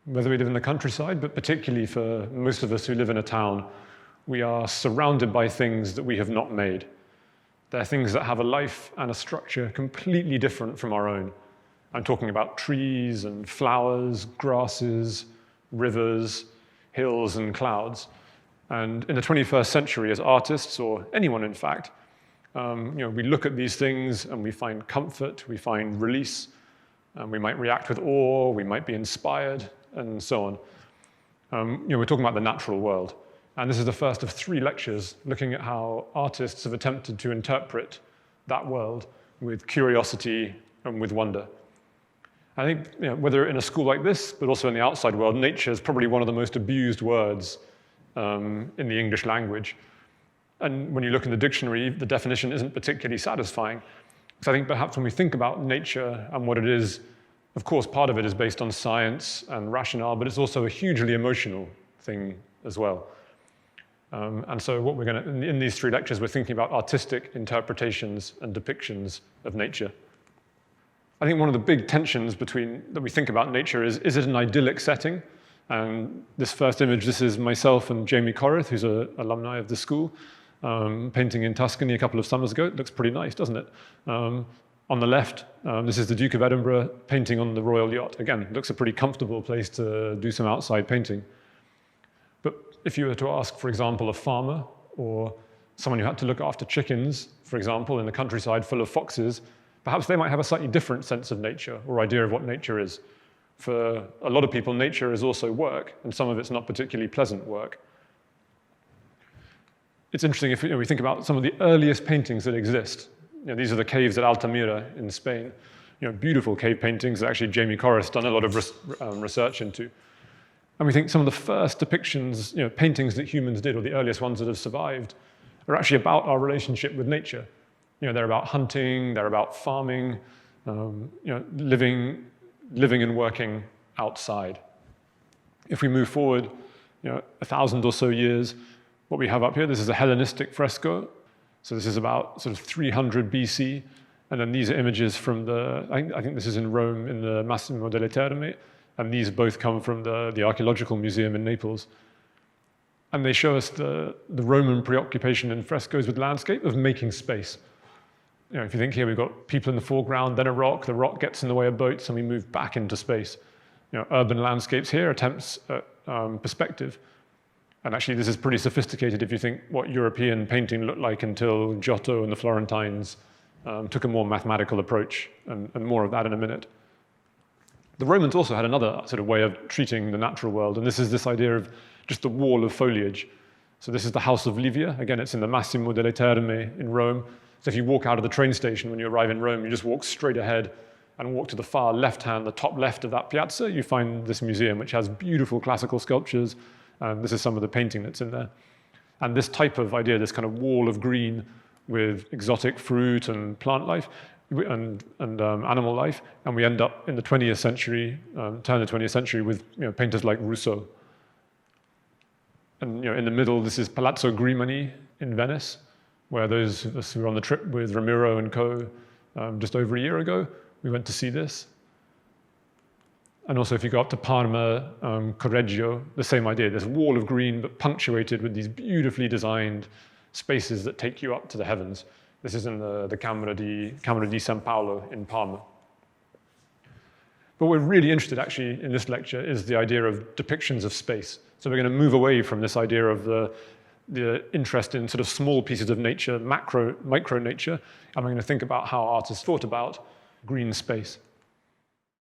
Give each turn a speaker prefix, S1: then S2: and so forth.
S1: whether we live in the countryside, but particularly for most of us who live in a town, we are surrounded by things that we have not made. They're things that have a life and a structure completely different from our own. I'm talking about trees and flowers, grasses, rivers, hills and clouds. And in the 21st century, as artists, or anyone in fact, we look at these things and we find comfort, we find release, and we might react with awe, we might be inspired, and so on. We're talking about the natural world. And this is the first of 3 lectures looking at how artists have attempted to interpret that world with curiosity and with wonder. I think whether in a school like this, but also in the outside world, nature is probably one of the most abused words in the English language. And when you look in the dictionary, the definition isn't particularly satisfying. So I think perhaps when we think about nature and what it is, of course, part of it is based on science and rationale, but it's also a hugely emotional thing as well. And so what we're going to, in these 3 lectures, we're thinking about artistic interpretations and depictions of nature. I think one of the big tensions that we think about nature is it an idyllic setting? And this first image, this is myself and Jamie Corrith, who's an alumni of the school, painting in Tuscany a couple of summers ago. It looks pretty nice, doesn't it? On the left, this is the Duke of Edinburgh painting on the Royal Yacht. Again, it looks a pretty comfortable place to do some outside painting. But if you were to ask, for example, a farmer or someone who had to look after chickens, for example, in the countryside full of foxes, perhaps they might have a slightly different sense of nature or idea of what nature is. For a lot of people, nature is also work, and some of it's not particularly pleasant work. It's interesting if we think about some of the earliest paintings that exist. These are the caves at Altamira in Spain. Beautiful cave paintings that actually Jamie Corrith's done a lot of research into. And we think some of the first depictions, paintings that humans did, or the earliest ones that have survived, are actually about our relationship with nature. They're about hunting, they're about farming, living and working outside. If we move forward, 1,000 or so years, what we have up here, this is a Hellenistic fresco. So this is about sort of 300 BC. And then these are images from I think this is in Rome in the Massimo delle Terme. And these both come from the Archaeological Museum in Naples. And they show us the Roman preoccupation in frescoes with landscape of making space. If you think here, we've got people in the foreground, then a rock, the rock gets in the way of boats, and we move back into space. Urban landscapes here, attempts at perspective. And actually, this is pretty sophisticated if you think what European painting looked like until Giotto and the Florentines took a more mathematical approach, and more of that in a minute. The Romans also had another sort of way of treating the natural world, and this is this idea of just the wall of foliage. So this is the House of Livia. Again, it's in the Massimo delle Terme in Rome. So if you walk out of the train station when you arrive in Rome, you just walk straight ahead and walk to the far left-hand, the top left of that piazza, you find this museum, which has beautiful classical sculptures. And this is some of the painting that's in there. And this type of idea, this kind of wall of green with exotic fruit and plant life and animal life, and we end up in the 20th century, turn of the 20th century with painters like Rousseau. And in the middle, this is Palazzo Grimani in Venice, where those of us who were on the trip with Ramiro and co just over a year ago, we went to see this. And also if you go up to Parma, Correggio, the same idea, this wall of green but punctuated with these beautifully designed spaces that take you up to the heavens. This is in the Camera di San Paolo in Parma. But what we're really interested actually in this lecture is the idea of depictions of space. So we're going to move away from this idea of the interest in sort of small pieces of nature, micro nature, and we're going to think about how artists thought about green space.